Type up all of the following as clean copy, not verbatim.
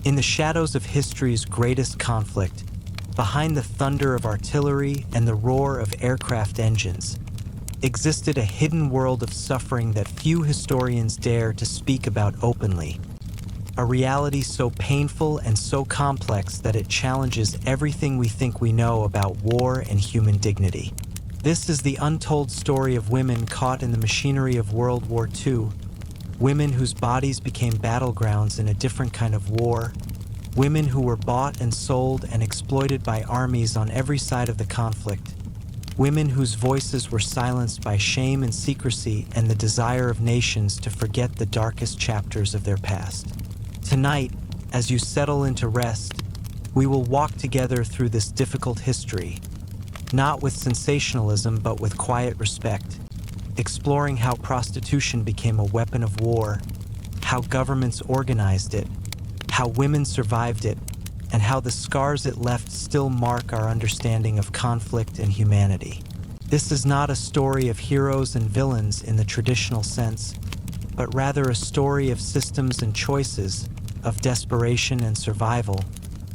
In the shadows of history's greatest conflict, behind the thunder of artillery and the roar of aircraft engines, existed a hidden world of suffering that few historians dare to speak about openly. A reality so painful and so complex that it challenges everything we think we know about war and human dignity. This is the untold story of women caught in the machinery of World War II, women whose bodies became battlegrounds in a different kind of war, women who were bought and sold and exploited by armies on every side of the conflict, women whose voices were silenced by shame and secrecy and the desire of nations to forget the darkest chapters of their past. Tonight, as you settle into rest, we will walk together through this difficult history, not with sensationalism but with quiet respect, exploring how prostitution became a weapon of war, how governments organized it, how women survived it, and how the scars it left still mark our understanding of conflict and humanity. This is not a story of heroes and villains in the traditional sense, but rather a story of systems and choices, of desperation and survival,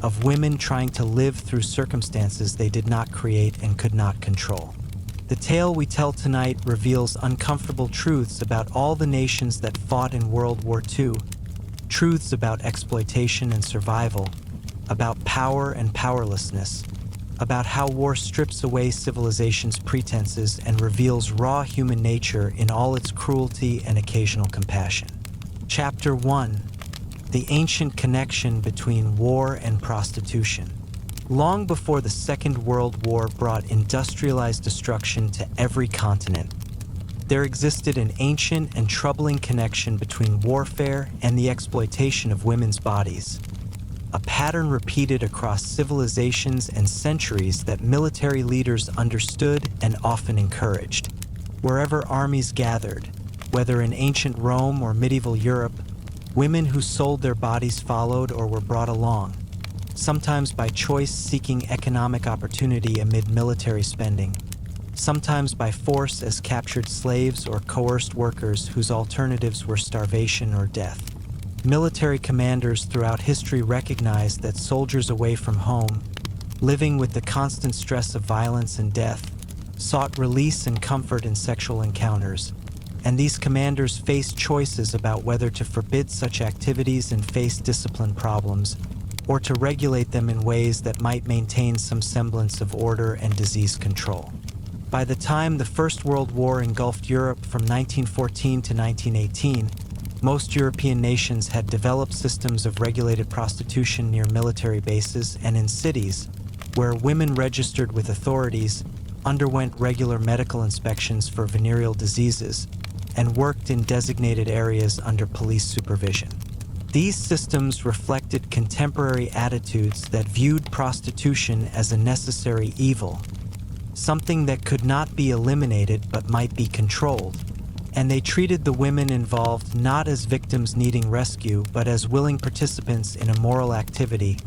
of women trying to live through circumstances they did not create and could not control. The tale we tell tonight reveals uncomfortable truths about all the nations that fought in World War II, truths about exploitation and survival, about power and powerlessness, about how war strips away civilization's pretenses and reveals raw human nature in all its cruelty and occasional compassion. Chapter 1: The Ancient Connection Between War and Prostitution. Long before the Second World War brought industrialized destruction to every continent, there existed an ancient and troubling connection between warfare and the exploitation of women's bodies, a pattern repeated across civilizations and centuries that military leaders understood and often encouraged. Wherever armies gathered, whether in ancient Rome or medieval Europe, women who sold their bodies followed or were brought along, sometimes by choice seeking economic opportunity amid military spending, sometimes by force as captured slaves or coerced workers whose alternatives were starvation or death. Military commanders throughout history recognized that soldiers away from home, living with the constant stress of violence and death, sought release and comfort in sexual encounters, and these commanders faced choices about whether to forbid such activities and face discipline problems, or to regulate them in ways that might maintain some semblance of order and disease control. By the time the First World War engulfed Europe from 1914 to 1918, most European nations had developed systems of regulated prostitution near military bases and in cities, where women registered with authorities, underwent regular medical inspections for venereal diseases, and worked in designated areas under police supervision. These systems reflected contemporary attitudes that viewed prostitution as a necessary evil, something that could not be eliminated but might be controlled, and they treated the women involved not as victims needing rescue but as willing participants in a moral activity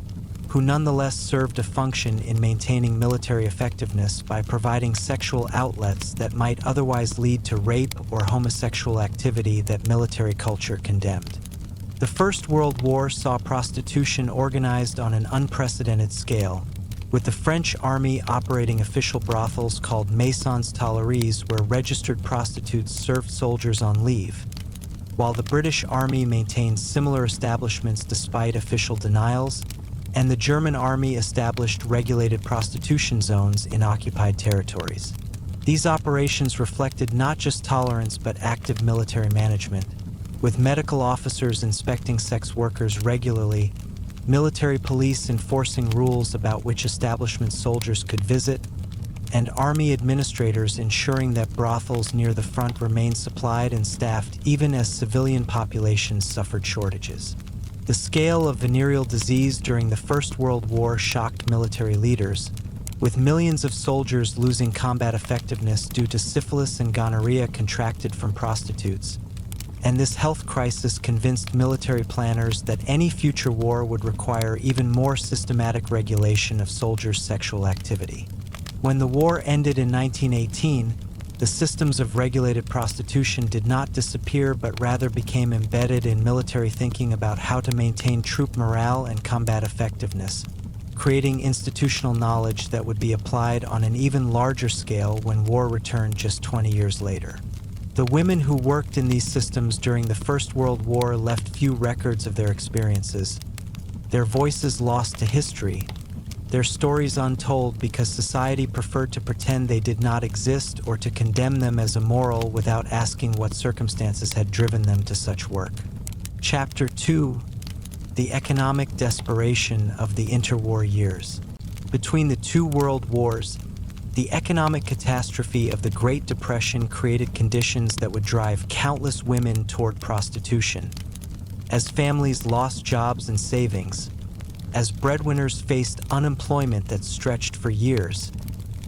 who nonetheless served a function in maintaining military effectiveness by providing sexual outlets that might otherwise lead to rape or homosexual activity that military culture condemned. The First World War saw prostitution organized on an unprecedented scale, with the French army operating official brothels called maisons tolérées where registered prostitutes served soldiers on leave, while the British Army maintained similar establishments despite official denials, and the German Army established regulated prostitution zones in occupied territories. These operations reflected not just tolerance but active military management, with medical officers inspecting sex workers regularly, military police enforcing rules about which establishments soldiers could visit, and army administrators ensuring that brothels near the front remained supplied and staffed even as civilian populations suffered shortages. The scale of venereal disease during the First World War shocked military leaders, with millions of soldiers losing combat effectiveness due to syphilis and gonorrhea contracted from prostitutes. And this health crisis convinced military planners that any future war would require even more systematic regulation of soldiers' sexual activity. When the war ended in 1918, The systems of regulated prostitution did not disappear but rather became embedded in military thinking about how to maintain troop morale and combat effectiveness, creating institutional knowledge that would be applied on an even larger scale when war returned just 20 years later. The women who worked in these systems during the First World War left few records of their experiences, their voices lost to history, their stories untold because society preferred to pretend they did not exist or to condemn them as immoral without asking what circumstances had driven them to such work. Chapter 2: The Economic Desperation of the Interwar Years. Between the two world wars, the economic catastrophe of the Great Depression created conditions that would drive countless women toward prostitution. As families lost jobs and savings, as breadwinners faced unemployment that stretched for years,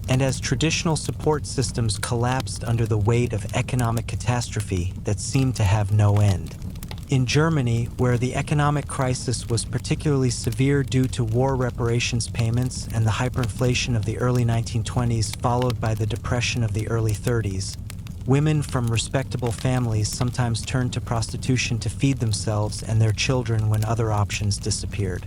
and as traditional support systems collapsed under the weight of economic catastrophe that seemed to have no end. In Germany, where the economic crisis was particularly severe due to war reparations payments and the hyperinflation of the early 1920s followed by the depression of the early 30s, women from respectable families sometimes turned to prostitution to feed themselves and their children when other options disappeared.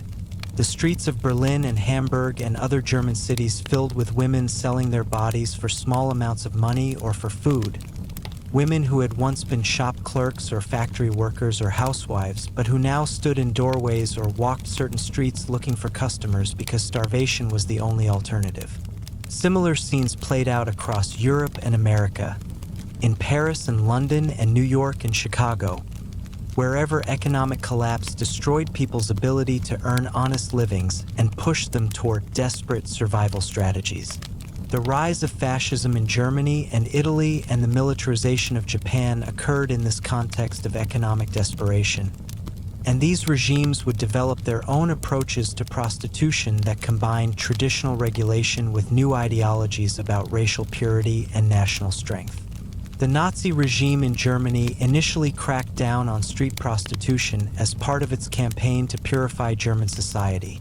The streets of Berlin and Hamburg and other German cities filled with women selling their bodies for small amounts of money or for food. Women who had once been shop clerks or factory workers or housewives, but who now stood in doorways or walked certain streets looking for customers because starvation was the only alternative. Similar scenes played out across Europe and America, in Paris and London and New York and Chicago. Wherever economic collapse destroyed people's ability to earn honest livings and pushed them toward desperate survival strategies. The rise of fascism in Germany and Italy and the militarization of Japan occurred in this context of economic desperation. And these regimes would develop their own approaches to prostitution that combined traditional regulation with new ideologies about racial purity and national strength. The Nazi regime in Germany initially cracked down on street prostitution as part of its campaign to purify German society,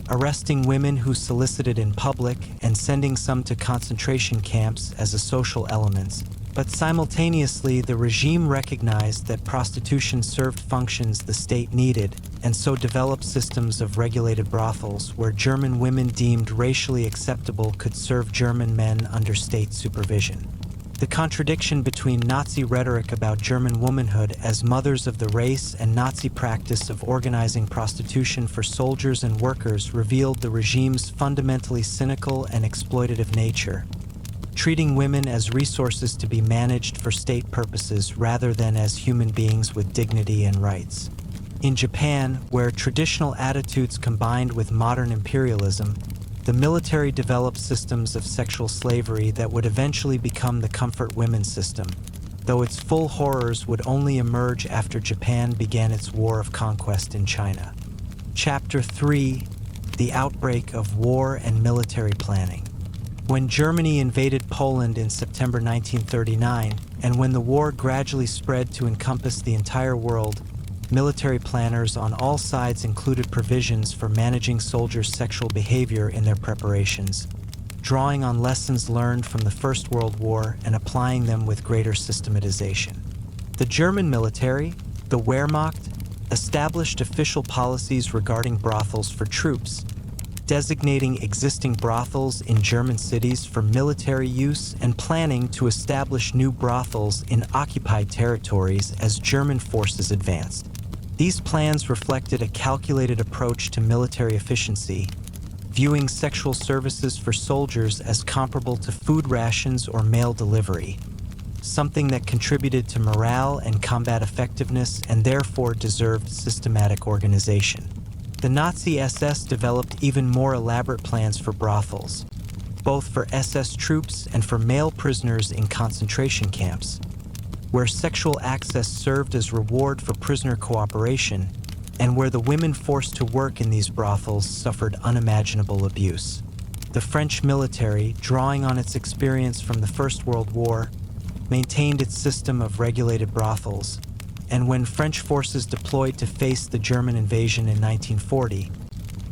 arresting women who solicited in public and sending some to concentration camps as a social element. But simultaneously, the regime recognized that prostitution served functions the state needed, and so developed systems of regulated brothels where German women deemed racially acceptable could serve German men under state supervision. The contradiction between Nazi rhetoric about German womanhood as mothers of the race and Nazi practice of organizing prostitution for soldiers and workers revealed the regime's fundamentally cynical and exploitative nature, treating women as resources to be managed for state purposes rather than as human beings with dignity and rights. In Japan, where traditional attitudes combined with modern imperialism, the military developed systems of sexual slavery that would eventually become the comfort women system, though its full horrors would only emerge after Japan began its war of conquest in China. Chapter 3: The Outbreak of War and Military Planning. When Germany invaded Poland in September 1939, and when the war gradually spread to encompass the entire world, military planners on all sides included provisions for managing soldiers' sexual behavior in their preparations, drawing on lessons learned from the First World War and applying them with greater systematization. The German military, the Wehrmacht, established official policies regarding brothels for troops, designating existing brothels in German cities for military use and planning to establish new brothels in occupied territories as German forces advanced. These plans reflected a calculated approach to military efficiency, viewing sexual services for soldiers as comparable to food rations or mail delivery, something that contributed to morale and combat effectiveness and therefore deserved systematic organization. The Nazi SS developed even more elaborate plans for brothels, both for SS troops and for male prisoners in concentration camps, where sexual access served as reward for prisoner cooperation, and where the women forced to work in these brothels suffered unimaginable abuse. The French military, drawing on its experience from the First World War, maintained its system of regulated brothels, and when French forces deployed to face the German invasion in 1940,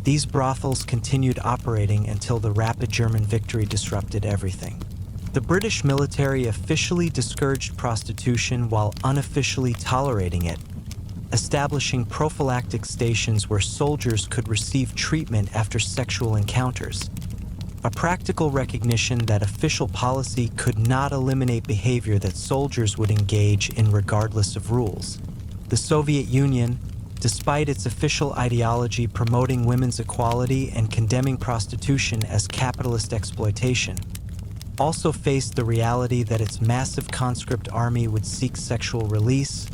these brothels continued operating until the rapid German victory disrupted everything. The British military officially discouraged prostitution while unofficially tolerating it, establishing prophylactic stations where soldiers could receive treatment after sexual encounters, a practical recognition that official policy could not eliminate behavior that soldiers would engage in regardless of rules. The Soviet Union, despite its official ideology promoting women's equality and condemning prostitution as capitalist exploitation, also faced the reality that its massive conscript army would seek sexual release,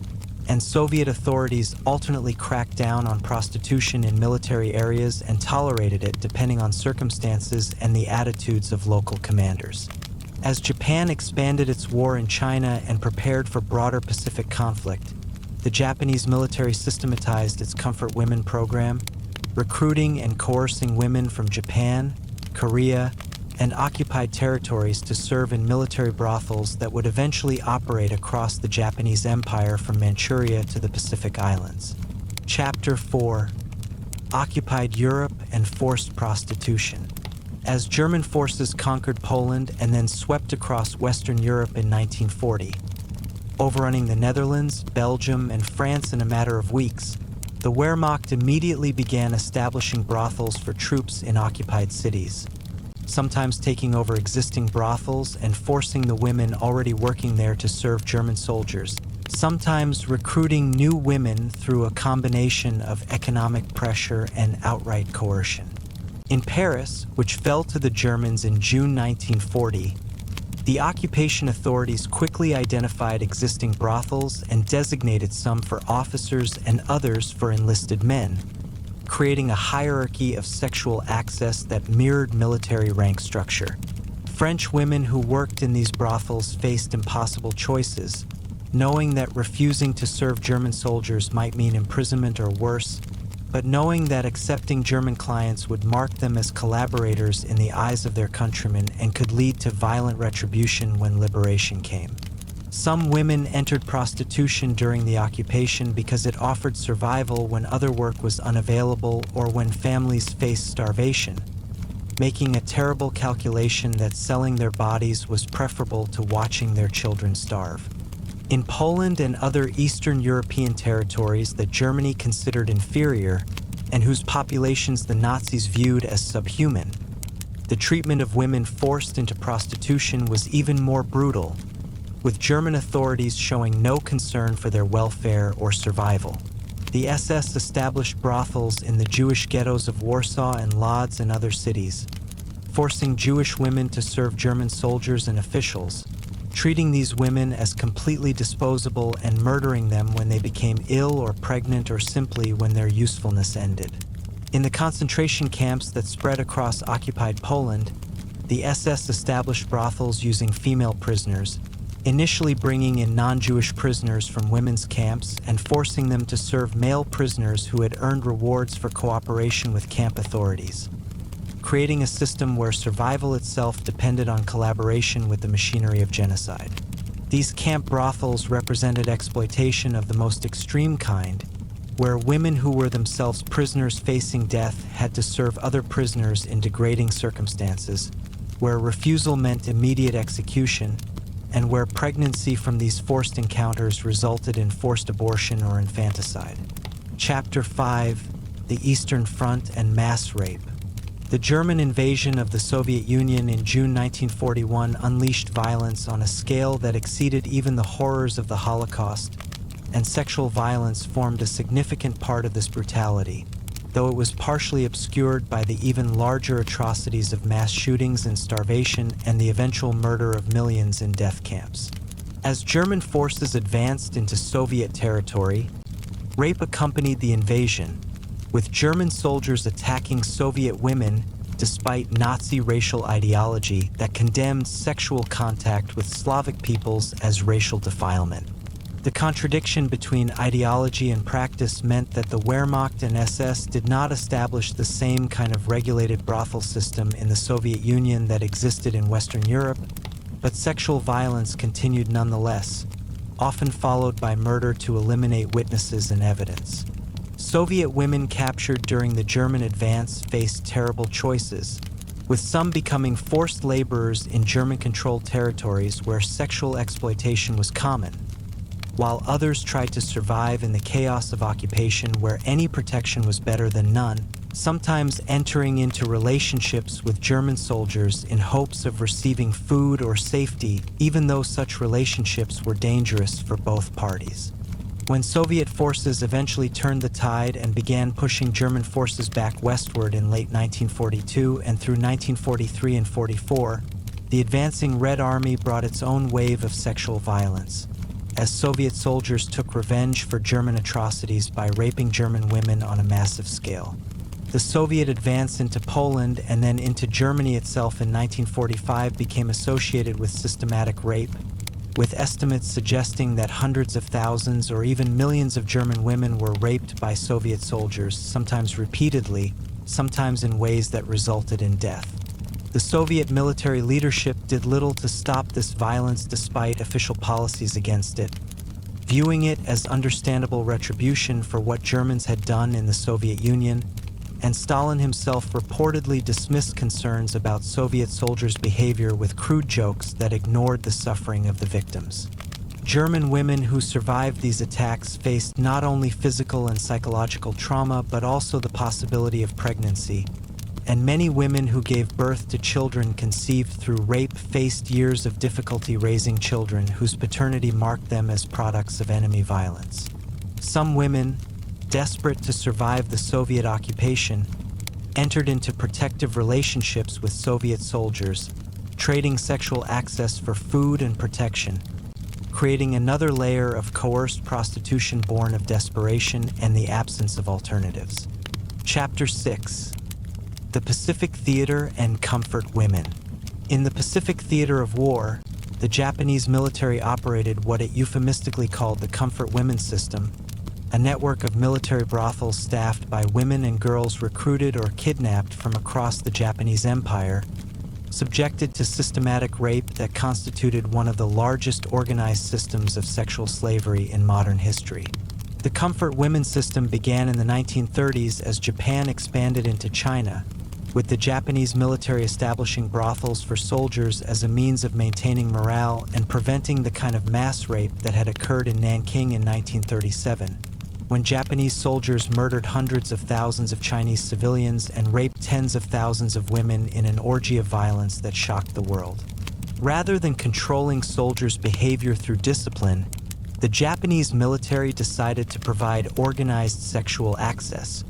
and Soviet authorities alternately cracked down on prostitution in military areas and tolerated it depending on circumstances and the attitudes of local commanders. As Japan expanded its war in China and prepared for broader Pacific conflict, the Japanese military systematized its Comfort Women program, recruiting and coercing women from Japan, Korea, and occupied territories to serve in military brothels that would eventually operate across the Japanese Empire from Manchuria to the Pacific Islands. Chapter 4: Occupied Europe and Forced Prostitution. As German forces conquered Poland and then swept across Western Europe in 1940, overrunning the Netherlands, Belgium, and France in a matter of weeks, the Wehrmacht immediately began establishing brothels for troops in occupied cities, sometimes taking over existing brothels and forcing the women already working there to serve German soldiers, sometimes recruiting new women through a combination of economic pressure and outright coercion. In Paris, which fell to the Germans in June 1940, the occupation authorities quickly identified existing brothels and designated some for officers and others for enlisted men, creating a hierarchy of sexual access that mirrored military rank structure. French women who worked in these brothels faced impossible choices, knowing that refusing to serve German soldiers might mean imprisonment or worse, but knowing that accepting German clients would mark them as collaborators in the eyes of their countrymen and could lead to violent retribution when liberation came. Some women entered prostitution during the occupation because it offered survival when other work was unavailable or when families faced starvation, making a terrible calculation that selling their bodies was preferable to watching their children starve. In Poland and other Eastern European territories that Germany considered inferior and whose populations the Nazis viewed as subhuman, the treatment of women forced into prostitution was even more brutal, with German authorities showing no concern for their welfare or survival. The SS established brothels in the Jewish ghettos of Warsaw and Lodz and other cities, forcing Jewish women to serve German soldiers and officials, treating these women as completely disposable and murdering them when they became ill or pregnant or simply when their usefulness ended. In the concentration camps that spread across occupied Poland, the SS established brothels using female prisoners, initially bringing in non-Jewish prisoners from women's camps and forcing them to serve male prisoners who had earned rewards for cooperation with camp authorities, creating a system where survival itself depended on collaboration with the machinery of genocide. These camp brothels represented exploitation of the most extreme kind, where women who were themselves prisoners facing death had to serve other prisoners in degrading circumstances, where refusal meant immediate execution, and where pregnancy from these forced encounters resulted in forced abortion or infanticide. Chapter 5: The Eastern Front and Mass Rape. The German invasion of the Soviet Union in June 1941 unleashed violence on a scale that exceeded even the horrors of the Holocaust, and sexual violence formed a significant part of this brutality, though it was partially obscured by the even larger atrocities of mass shootings and starvation and the eventual murder of millions in death camps. As German forces advanced into Soviet territory, rape accompanied the invasion, with German soldiers attacking Soviet women despite Nazi racial ideology that condemned sexual contact with Slavic peoples as racial defilement. The contradiction between ideology and practice meant that the Wehrmacht and SS did not establish the same kind of regulated brothel system in the Soviet Union that existed in Western Europe, but sexual violence continued nonetheless, often followed by murder to eliminate witnesses and evidence. Soviet women captured during the German advance faced terrible choices, with some becoming forced laborers in German-controlled territories where sexual exploitation was common, while others tried to survive in the chaos of occupation where any protection was better than none, sometimes entering into relationships with German soldiers in hopes of receiving food or safety, even though such relationships were dangerous for both parties. When Soviet forces eventually turned the tide and began pushing German forces back westward in late 1942 and through 1943 and 44, the advancing Red Army brought its own wave of sexual violence, as Soviet soldiers took revenge for German atrocities by raping German women on a massive scale. The Soviet advance into Poland and then into Germany itself in 1945 became associated with systematic rape, with estimates suggesting that hundreds of thousands or even millions of German women were raped by Soviet soldiers, sometimes repeatedly, sometimes in ways that resulted in death. The Soviet military leadership did little to stop this violence despite official policies against it, viewing it as understandable retribution for what Germans had done in the Soviet Union, and Stalin himself reportedly dismissed concerns about Soviet soldiers' behavior with crude jokes that ignored the suffering of the victims. German women who survived these attacks faced not only physical and psychological trauma but also the possibility of pregnancy, and many women who gave birth to children conceived through rape faced years of difficulty raising children whose paternity marked them as products of enemy violence. Some women, desperate to survive the Soviet occupation, entered into protective relationships with Soviet soldiers, trading sexual access for food and protection, creating another layer of coerced prostitution born of desperation and the absence of alternatives. Chapter 6: The Pacific Theater and Comfort Women. In the Pacific Theater of War, the Japanese military operated what it euphemistically called the Comfort Women System, a network of military brothels staffed by women and girls recruited or kidnapped from across the Japanese Empire, subjected to systematic rape that constituted one of the largest organized systems of sexual slavery in modern history. The Comfort Women System began in the 1930s as Japan expanded into China, with the Japanese military establishing brothels for soldiers as a means of maintaining morale and preventing the kind of mass rape that had occurred in Nanking in 1937, when Japanese soldiers murdered hundreds of thousands of Chinese civilians and raped tens of thousands of women in an orgy of violence that shocked the world. Rather than controlling soldiers' behavior through discipline, the Japanese military decided to provide organized sexual access,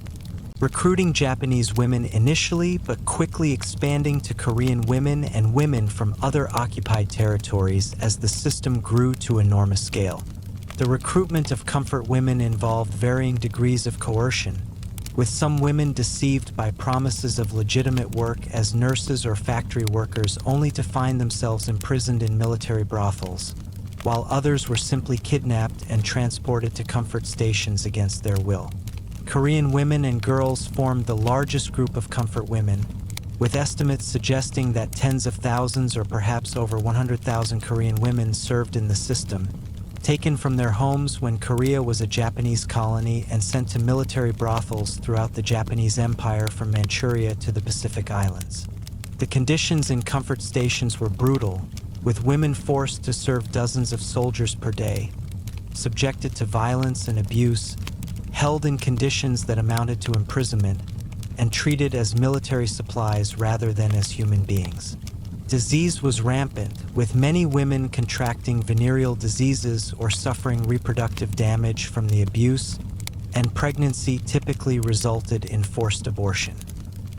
recruiting Japanese women initially but quickly expanding to Korean women and women from other occupied territories as the system grew to enormous scale. The recruitment of comfort women involved varying degrees of coercion, with some women deceived by promises of legitimate work as nurses or factory workers only to find themselves imprisoned in military brothels, while others were simply kidnapped and transported to comfort stations against their will. Korean women and girls formed the largest group of comfort women, with estimates suggesting that tens of thousands or perhaps over 100,000 Korean women served in the system, taken from their homes when Korea was a Japanese colony and sent to military brothels throughout the Japanese Empire from Manchuria to the Pacific Islands. The conditions in comfort stations were brutal, with women forced to serve dozens of soldiers per day, subjected to violence and abuse, held in conditions that amounted to imprisonment, and treated as military supplies rather than as human beings. Disease was rampant, with many women contracting venereal diseases or suffering reproductive damage from the abuse, and pregnancy typically resulted in forced abortion.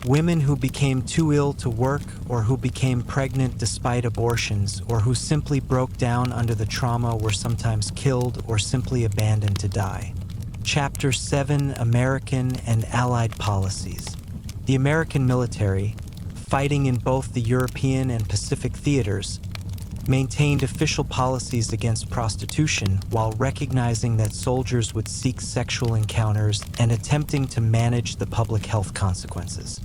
Women who became too ill to work or who became pregnant despite abortions or who simply broke down under the trauma were sometimes killed or simply abandoned to die. Chapter 7: American and Allied Policies. The American military, fighting in both the European and Pacific theaters, maintained official policies against prostitution while recognizing that soldiers would seek sexual encounters and attempting to manage the public health consequences.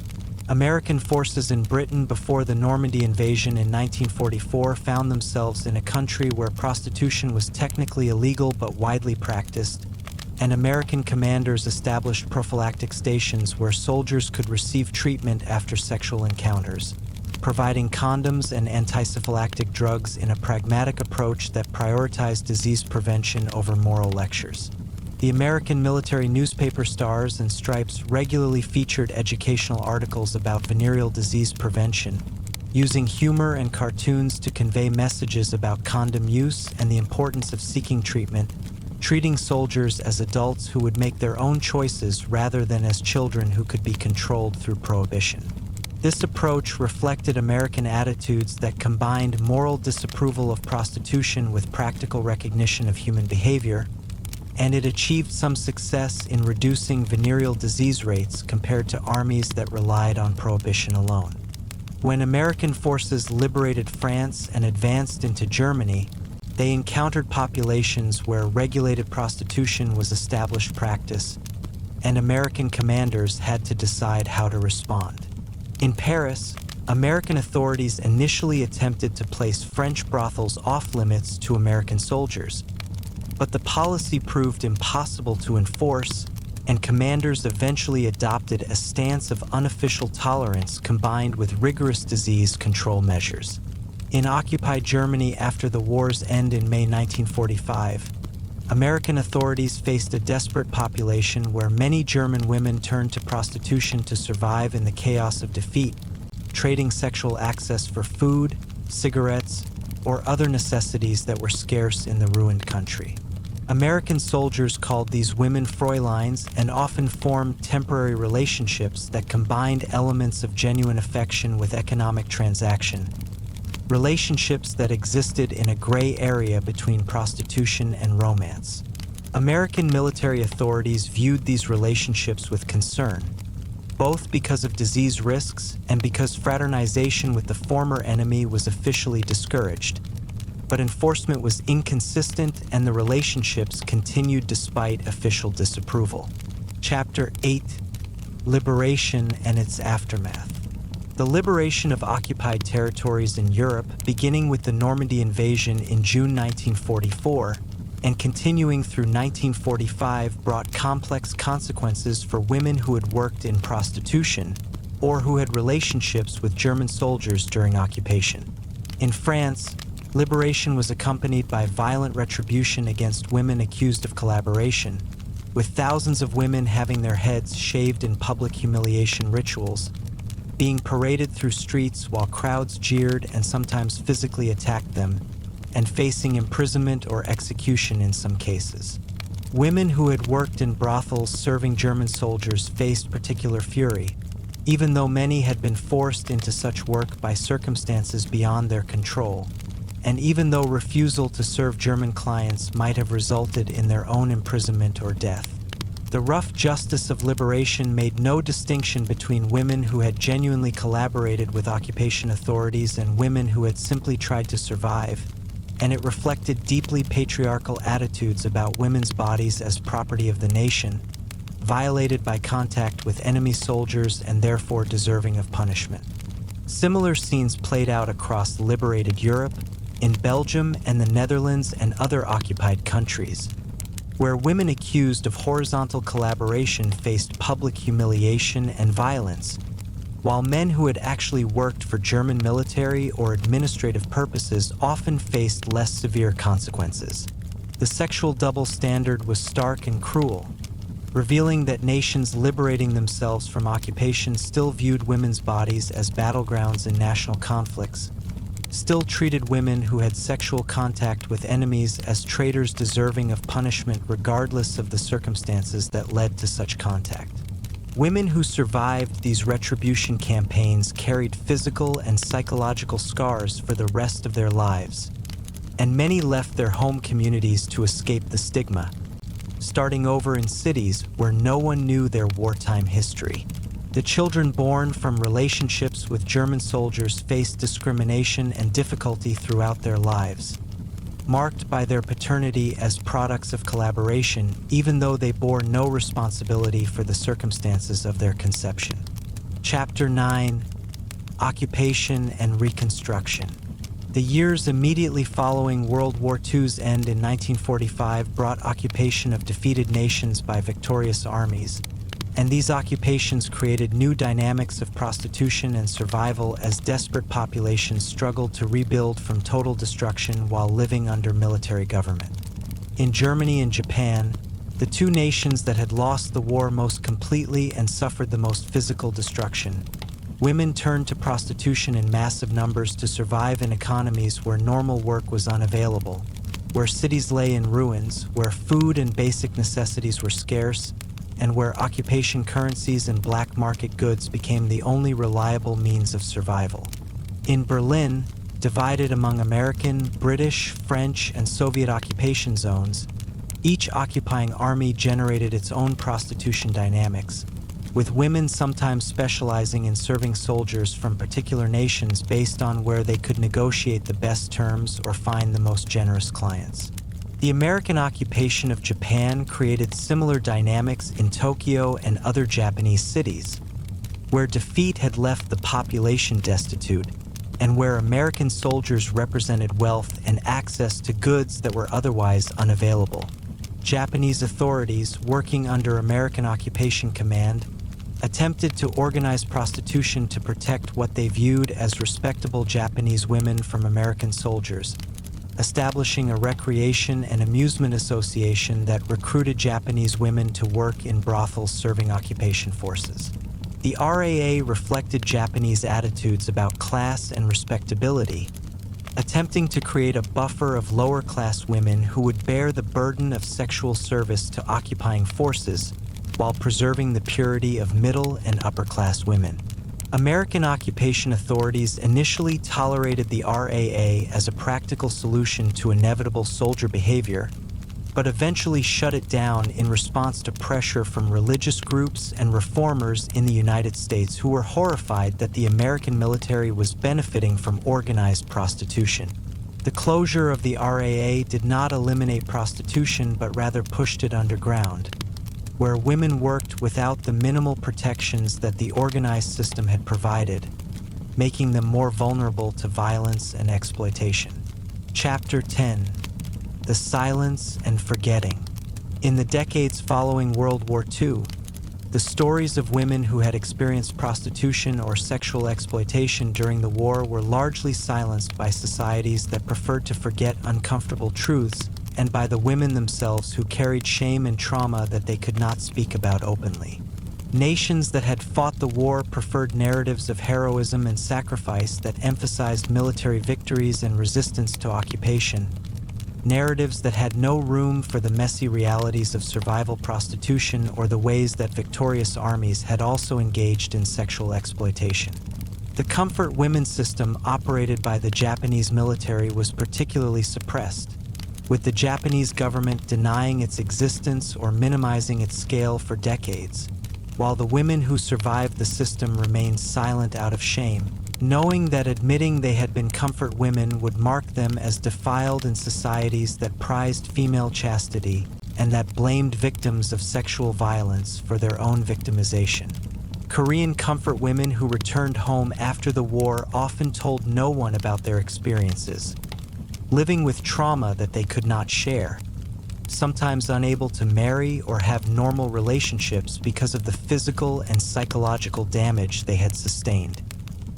American forces in Britain before the Normandy invasion in 1944 found themselves in a country where prostitution was technically illegal but widely practiced, and American commanders established prophylactic stations where soldiers could receive treatment after sexual encounters, providing condoms and antisyphilactic drugs in a pragmatic approach that prioritized disease prevention over moral lectures. The American military newspaper Stars and Stripes regularly featured educational articles about venereal disease prevention, using humor and cartoons to convey messages about condom use and the importance of seeking treatment, treating soldiers as adults who would make their own choices rather than as children who could be controlled through prohibition. This approach reflected American attitudes that combined moral disapproval of prostitution with practical recognition of human behavior, and it achieved some success in reducing venereal disease rates compared to armies that relied on prohibition alone. When American forces liberated France and advanced into Germany, they encountered populations where regulated prostitution was established practice, and American commanders had to decide how to respond. In Paris, American authorities initially attempted to place French brothels off-limits to American soldiers, but the policy proved impossible to enforce, and commanders eventually adopted a stance of unofficial tolerance combined with rigorous disease control measures. In occupied Germany after the war's end in May 1945, American authorities faced a desperate population where many German women turned to prostitution to survive in the chaos of defeat, trading sexual access for food, cigarettes, or other necessities that were scarce in the ruined country. American soldiers called these women Fräuleins and often formed temporary relationships that combined elements of genuine affection with economic transaction, relationships that existed in a gray area between prostitution and romance. American military authorities viewed these relationships with concern, both because of disease risks and because fraternization with the former enemy was officially discouraged. But enforcement was inconsistent and the relationships continued despite official disapproval. Chapter 8: Liberation and its Aftermath. The liberation of occupied territories in Europe, beginning with the Normandy invasion in June 1944 and continuing through 1945, brought complex consequences for women who had worked in prostitution or who had relationships with German soldiers during occupation. In France, liberation was accompanied by violent retribution against women accused of collaboration, with thousands of women having their heads shaved in public humiliation rituals, being paraded through streets while crowds jeered and sometimes physically attacked them, and facing imprisonment or execution in some cases. Women who had worked in brothels serving German soldiers faced particular fury, even though many had been forced into such work by circumstances beyond their control, and even though refusal to serve German clients might have resulted in their own imprisonment or death. The rough justice of liberation made no distinction between women who had genuinely collaborated with occupation authorities and women who had simply tried to survive, and it reflected deeply patriarchal attitudes about women's bodies as property of the nation, violated by contact with enemy soldiers and therefore deserving of punishment. Similar scenes played out across liberated Europe, in Belgium and the Netherlands and other occupied countries, where women accused of horizontal collaboration faced public humiliation and violence, while men who had actually worked for German military or administrative purposes often faced less severe consequences. The sexual double standard was stark and cruel, revealing that nations liberating themselves from occupation still viewed women's bodies as battlegrounds in national conflicts, still treated women who had sexual contact with enemies as traitors deserving of punishment regardless of the circumstances that led to such contact. Women who survived these retribution campaigns carried physical and psychological scars for the rest of their lives, and many left their home communities to escape the stigma, starting over in cities where no one knew their wartime history. The children born from relationships with German soldiers faced discrimination and difficulty throughout their lives, marked by their paternity as products of collaboration, even though they bore no responsibility for the circumstances of their conception. Chapter 9: Occupation and Reconstruction. The years immediately following World War II's end in 1945 brought occupation of defeated nations by victorious armies, and these occupations created new dynamics of prostitution and survival as desperate populations struggled to rebuild from total destruction while living under military government. In Germany and Japan, the two nations that had lost the war most completely and suffered the most physical destruction, women turned to prostitution in massive numbers to survive in economies where normal work was unavailable, where cities lay in ruins, where food and basic necessities were scarce, and where occupation currencies and black market goods became the only reliable means of survival. In Berlin, divided among American, British, French, and Soviet occupation zones, each occupying army generated its own prostitution dynamics, with women sometimes specializing in serving soldiers from particular nations based on where they could negotiate the best terms or find the most generous clients. The American occupation of Japan created similar dynamics in Tokyo and other Japanese cities, where defeat had left the population destitute and where American soldiers represented wealth and access to goods that were otherwise unavailable. Japanese authorities, working under American Occupation Command, attempted to organize prostitution to protect what they viewed as respectable Japanese women from American soldiers, establishing a recreation and amusement association that recruited Japanese women to work in brothels serving occupation forces. The RAA reflected Japanese attitudes about class and respectability, attempting to create a buffer of lower-class women who would bear the burden of sexual service to occupying forces while preserving the purity of middle and upper-class women. American occupation authorities initially tolerated the RAA as a practical solution to inevitable soldier behavior, but eventually shut it down in response to pressure from religious groups and reformers in the United States who were horrified that the American military was benefiting from organized prostitution. The closure of the RAA did not eliminate prostitution but rather pushed it underground, where women worked without the minimal protections that the organized system had provided, making them more vulnerable to violence and exploitation. Chapter 10. The Silence and Forgetting. In the decades following World War II, the stories of women who had experienced prostitution or sexual exploitation during the war were largely silenced by societies that preferred to forget uncomfortable truths and by the women themselves who carried shame and trauma that they could not speak about openly. Nations that had fought the war preferred narratives of heroism and sacrifice that emphasized military victories and resistance to occupation, narratives that had no room for the messy realities of survival prostitution or the ways that victorious armies had also engaged in sexual exploitation. The comfort women system operated by the Japanese military was particularly suppressed, with the Japanese government denying its existence or minimizing its scale for decades, while the women who survived the system remained silent out of shame, knowing that admitting they had been comfort women would mark them as defiled in societies that prized female chastity and that blamed victims of sexual violence for their own victimization. Korean comfort women who returned home after the war often told no one about their experiences, living with trauma that they could not share, sometimes unable to marry or have normal relationships because of the physical and psychological damage they had sustained.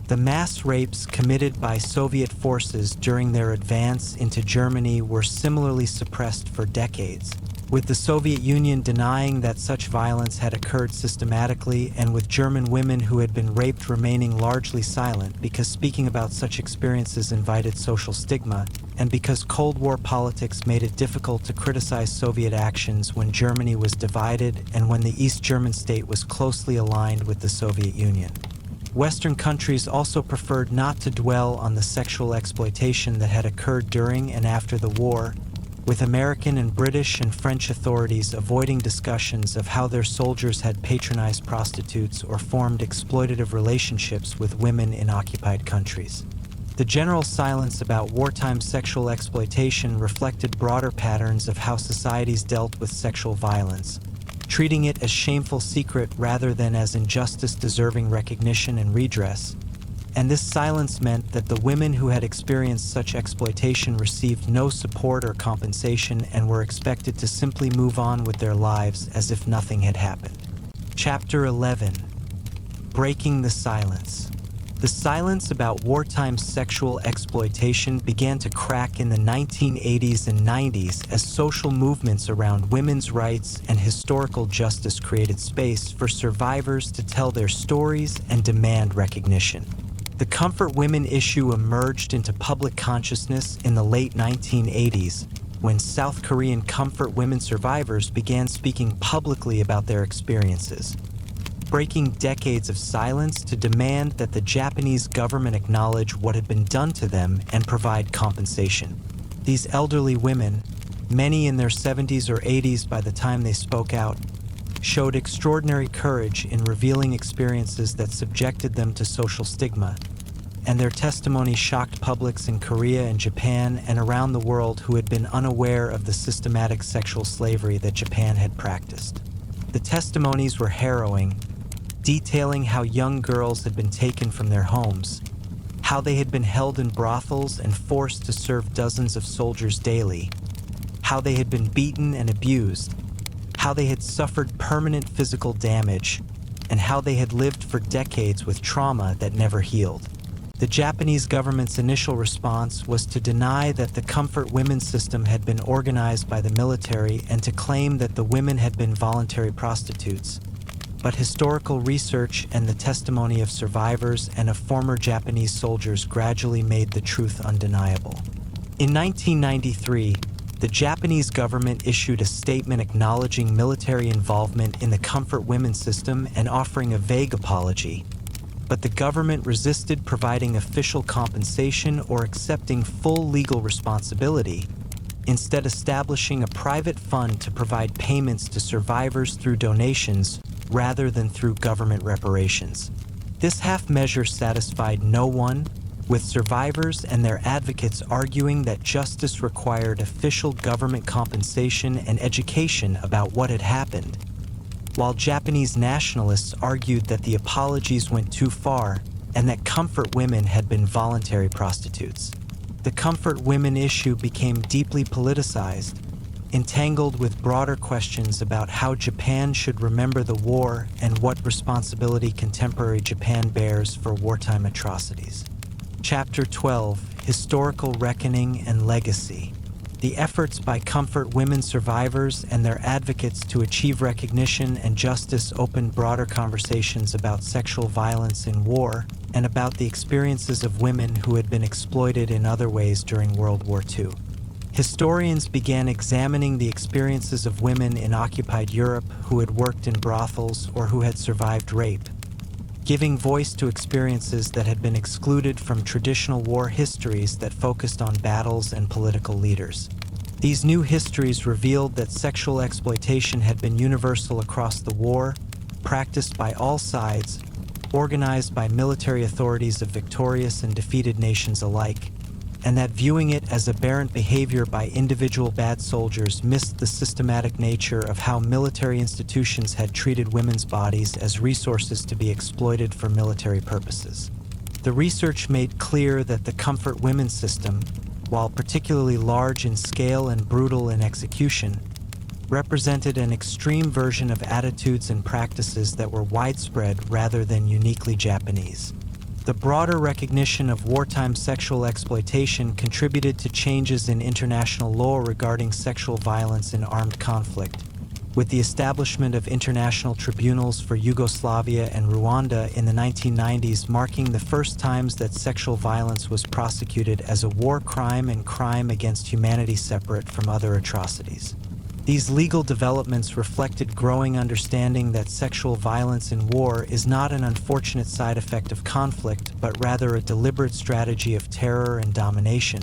The mass rapes committed by Soviet forces during their advance into Germany were similarly suppressed for decades, with the Soviet Union denying that such violence had occurred systematically and with German women who had been raped remaining largely silent because speaking about such experiences invited social stigma, and because Cold War politics made it difficult to criticize Soviet actions when Germany was divided and when the East German state was closely aligned with the Soviet Union. Western countries also preferred not to dwell on the sexual exploitation that had occurred during and after the war, with American and British and French authorities avoiding discussions of how their soldiers had patronized prostitutes or formed exploitative relationships with women in occupied countries. The general silence about wartime sexual exploitation reflected broader patterns of how societies dealt with sexual violence, treating it as shameful secret rather than as injustice deserving recognition and redress. And this silence meant that the women who had experienced such exploitation received no support or compensation and were expected to simply move on with their lives as if nothing had happened. Chapter 11. Breaking the Silence. The silence about wartime sexual exploitation began to crack in the 1980s and 90s as social movements around women's rights and historical justice created space for survivors to tell their stories and demand recognition. The comfort women issue emerged into public consciousness in the late 1980s when South Korean comfort women survivors began speaking publicly about their experiences, breaking decades of silence to demand that the Japanese government acknowledge what had been done to them and provide compensation. These elderly women, many in their 70s or 80s by the time they spoke out, showed extraordinary courage in revealing experiences that subjected them to social stigma, and their testimony shocked publics in Korea and Japan and around the world who had been unaware of the systematic sexual slavery that Japan had practiced. The testimonies were harrowing, detailing how young girls had been taken from their homes, how they had been held in brothels and forced to serve dozens of soldiers daily, how they had been beaten and abused, how they had suffered permanent physical damage, and how they had lived for decades with trauma that never healed. The Japanese government's initial response was to deny that the comfort women system had been organized by the military and to claim that the women had been voluntary prostitutes. But historical research and the testimony of survivors and of former Japanese soldiers gradually made the truth undeniable. In 1993, the Japanese government issued a statement acknowledging military involvement in the comfort women system and offering a vague apology, but the government resisted providing official compensation or accepting full legal responsibility, instead establishing a private fund to provide payments to survivors through donations rather than through government reparations. This half measure satisfied no one, with survivors and their advocates arguing that justice required official government compensation and education about what had happened, while Japanese nationalists argued that the apologies went too far and that comfort women had been voluntary prostitutes. The comfort women issue became deeply politicized, entangled with broader questions about how Japan should remember the war and what responsibility contemporary Japan bears for wartime atrocities. Chapter 12. Historical Reckoning and Legacy. The efforts by comfort women survivors and their advocates to achieve recognition and justice opened broader conversations about sexual violence in war and about the experiences of women who had been exploited in other ways during World War II. Historians began examining the experiences of women in occupied Europe who had worked in brothels or who had survived rape, giving voice to experiences that had been excluded from traditional war histories that focused on battles and political leaders. These new histories revealed that sexual exploitation had been universal across the war, practiced by all sides, organized by military authorities of victorious and defeated nations alike, and that viewing it as aberrant behavior by individual bad soldiers missed the systematic nature of how military institutions had treated women's bodies as resources to be exploited for military purposes. The research made clear that the comfort women system, while particularly large in scale and brutal in execution, represented an extreme version of attitudes and practices that were widespread rather than uniquely Japanese. The broader recognition of wartime sexual exploitation contributed to changes in international law regarding sexual violence in armed conflict, with the establishment of international tribunals for Yugoslavia and Rwanda in the 1990s marking the first times that sexual violence was prosecuted as a war crime and crime against humanity separate from other atrocities. These legal developments reflected growing understanding that sexual violence in war is not an unfortunate side effect of conflict, but rather a deliberate strategy of terror and domination,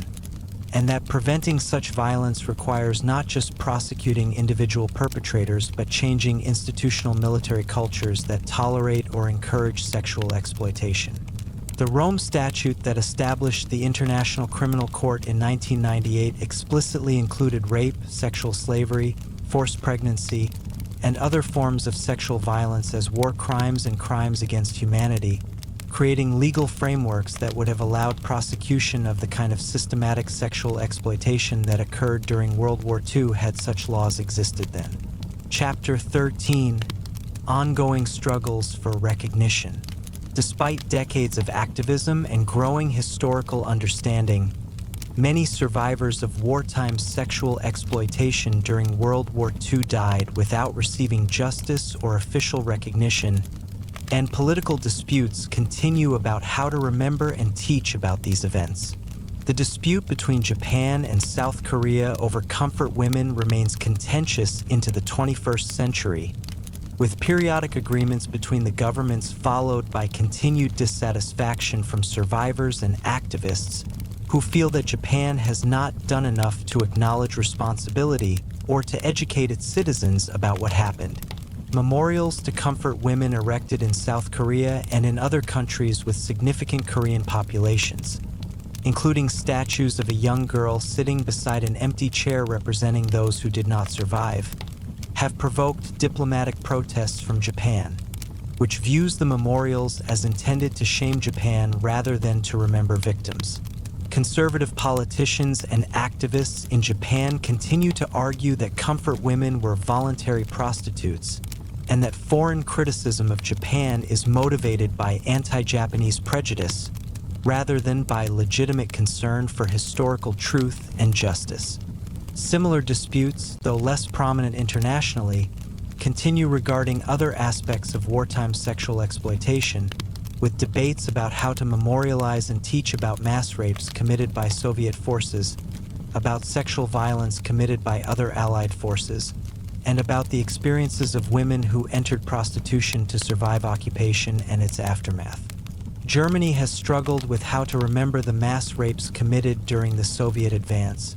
and that preventing such violence requires not just prosecuting individual perpetrators, but changing institutional military cultures that tolerate or encourage sexual exploitation. The Rome Statute that established the International Criminal Court in 1998 explicitly included rape, sexual slavery, forced pregnancy, and other forms of sexual violence as war crimes and crimes against humanity, creating legal frameworks that would have allowed prosecution of the kind of systematic sexual exploitation that occurred during World War II had such laws existed then. Chapter 13. ongoing struggles for recognition. Despite decades of activism and growing historical understanding, many survivors of wartime sexual exploitation during World War II died without receiving justice or official recognition, and political disputes continue about how to remember and teach about these events. The dispute between Japan and South Korea over comfort women remains contentious into the 21st century, with periodic agreements between the governments followed by continued dissatisfaction from survivors and activists who feel that Japan has not done enough to acknowledge responsibility or to educate its citizens about what happened. Memorials to comfort women erected in South Korea and in other countries with significant Korean populations, including statues of a young girl sitting beside an empty chair representing those who did not survive, have provoked diplomatic protests from Japan, which views the memorials as intended to shame Japan rather than to remember victims. Conservative politicians and activists in Japan continue to argue that comfort women were voluntary prostitutes, and that foreign criticism of Japan is motivated by anti-Japanese prejudice rather than by legitimate concern for historical truth and justice. Similar disputes, though less prominent internationally, continue regarding other aspects of wartime sexual exploitation, with debates about how to memorialize and teach about mass rapes committed by Soviet forces, about sexual violence committed by other Allied forces, and about the experiences of women who entered prostitution to survive occupation and its aftermath. Germany has struggled with how to remember the mass rapes committed during the Soviet advance,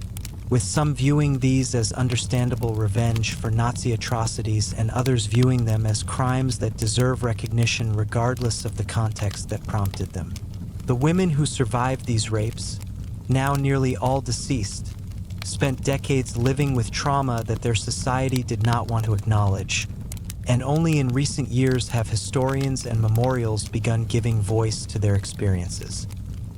with some viewing these as understandable revenge for Nazi atrocities and others viewing them as crimes that deserve recognition regardless of the context that prompted them. The women who survived these rapes, now nearly all deceased, spent decades living with trauma that their society did not want to acknowledge, and only in recent years have historians and memorials begun giving voice to their experiences.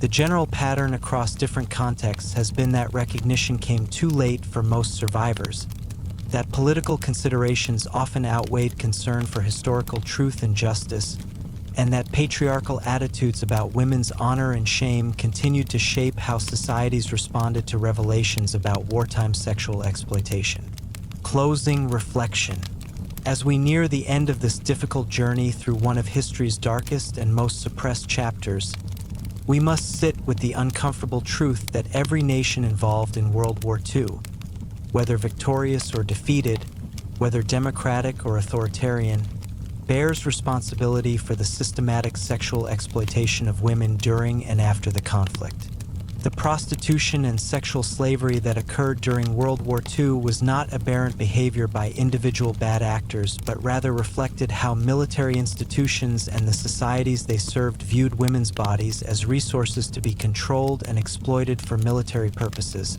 The general pattern across different contexts has been that recognition came too late for most survivors, that political considerations often outweighed concern for historical truth and justice, and that patriarchal attitudes about women's honor and shame continued to shape how societies responded to revelations about wartime sexual exploitation. Closing reflection. As we near the end of this difficult journey through one of history's darkest and most suppressed chapters, we must sit with the uncomfortable truth that every nation involved in World War II, whether victorious or defeated, whether democratic or authoritarian, bears responsibility for the systematic sexual exploitation of women during and after the conflict. The prostitution and sexual slavery that occurred during World War II was not aberrant behavior by individual bad actors, but rather reflected how military institutions and the societies they served viewed women's bodies as resources to be controlled and exploited for military purposes,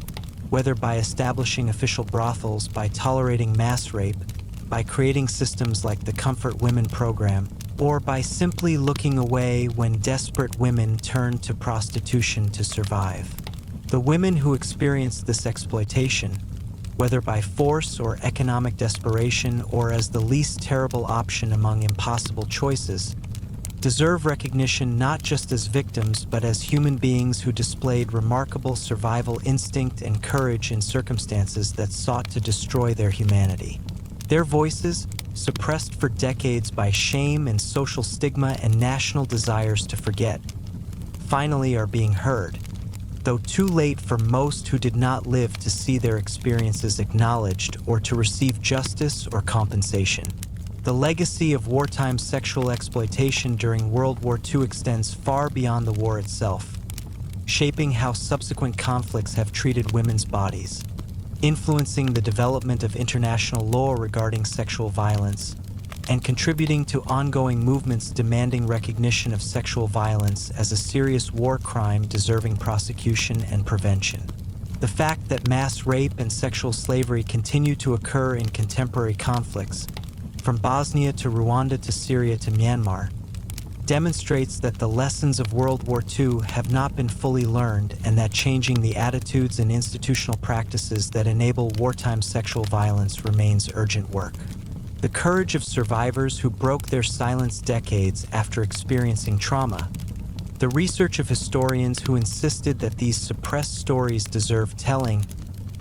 whether by establishing official brothels, by tolerating mass rape, by creating systems like the Comfort Women program, or by simply looking away when desperate women turned to prostitution to survive. The women who experienced this exploitation, whether by force or economic desperation or as the least terrible option among impossible choices, deserve recognition not just as victims but as human beings who displayed remarkable survival instinct and courage in circumstances that sought to destroy their humanity. Their voices, suppressed for decades by shame and social stigma and national desires to forget, finally are being heard, though too late for most who did not live to see their experiences acknowledged or to receive justice or compensation. The legacy of wartime sexual exploitation during World War II extends far beyond the war itself, shaping how subsequent conflicts have treated women's bodies, influencing the development of international law regarding sexual violence, and contributing to ongoing movements demanding recognition of sexual violence as a serious war crime deserving prosecution and prevention. The fact that mass rape and sexual slavery continue to occur in contemporary conflicts, from Bosnia to Rwanda to Syria to Myanmar, demonstrates that the lessons of World War II have not been fully learned and that changing the attitudes and institutional practices that enable wartime sexual violence remains urgent work. the courage of survivors who broke their silence decades after experiencing trauma, the research of historians who insisted that these suppressed stories deserve telling,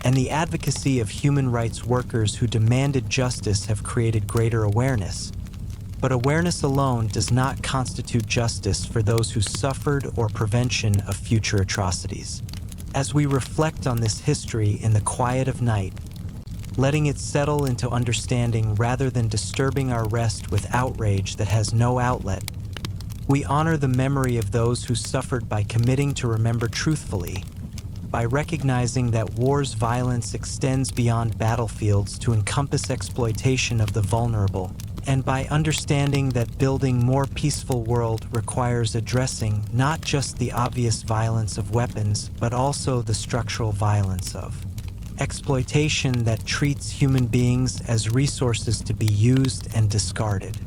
and the advocacy of human rights workers who demanded justice have created greater awareness. But awareness alone does not constitute justice for those who suffered or prevention of future atrocities. As we reflect on this history in the quiet of night, letting it settle into understanding rather than disturbing our rest with outrage that has no outlet, we honor the memory of those who suffered by committing to remember truthfully, by recognizing that war's violence extends beyond battlefields to encompass exploitation of the vulnerable, and by understanding that building a more peaceful world requires addressing not just the obvious violence of weapons, but also the structural violence of exploitation that treats human beings as resources to be used and discarded.